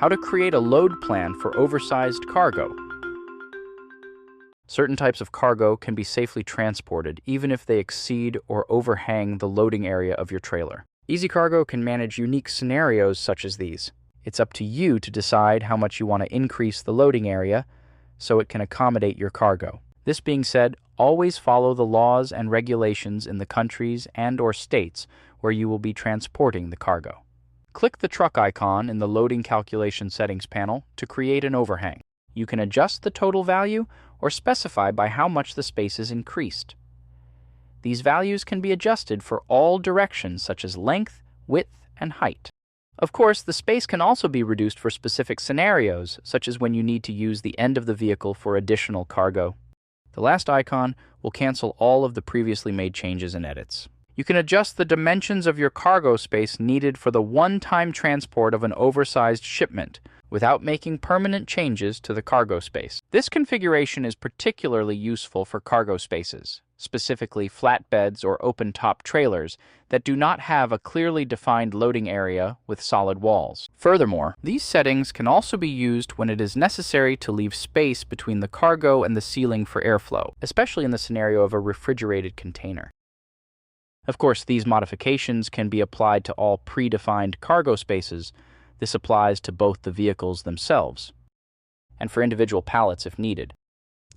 How to create a load plan for oversized cargo. Certain types of cargo can be safely transported even if they exceed or overhang the loading area of your trailer. EasyCargo can manage unique scenarios such as these. It's up to you to decide how much you want to increase the loading area so it can accommodate your cargo. This being said, always follow the laws and regulations in the countries and/or states where you will be transporting the cargo. Click the truck icon in the Loading Calculation Settings panel to create an overhang. You can adjust the total value or specify by how much the space is increased. These values can be adjusted for all directions such as length, width, and height. Of course, the space can also be reduced for specific scenarios, such as when you need to use the end of the vehicle for additional cargo. The last icon will cancel all of the previously made changes and edits. You can adjust the dimensions of your cargo space needed for the one-time transport of an oversized shipment without making permanent changes to the cargo space. This configuration is particularly useful for cargo spaces, specifically flatbeds or open-top trailers that do not have a clearly defined loading area with solid walls. Furthermore, these settings can also be used when it is necessary to leave space between the cargo and the ceiling for airflow, especially in the scenario of a refrigerated container. Of course, these modifications can be applied to all predefined cargo spaces. This applies to both the vehicles themselves and for individual pallets if needed.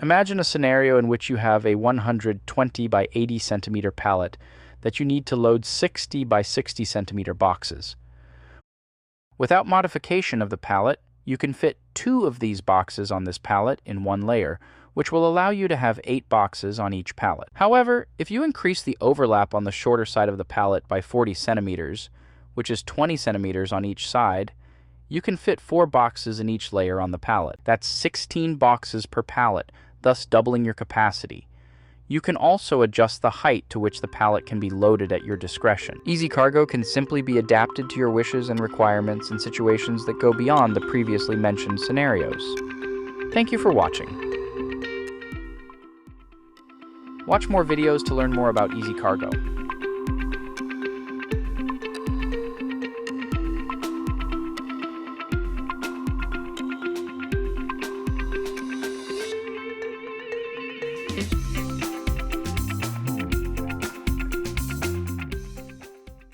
Imagine a scenario in which you have a 120 by 80 centimeter pallet that you need to load 60 by 60 centimeter boxes. Without modification of the pallet, you can fit 2 of these boxes on this pallet in one layer, which will allow you to have 8 boxes on each pallet. However, if you increase the overlap on the shorter side of the pallet by 40 centimeters, which is 20 centimeters on each side, you can fit 4 boxes in each layer on the pallet. That's 16 boxes per pallet, thus doubling your capacity. You can also adjust the height to which the pallet can be loaded at your discretion. EasyCargo can simply be adapted to your wishes and requirements in situations that go beyond the previously mentioned scenarios. Thank you for watching. Watch more videos to learn more about EasyCargo.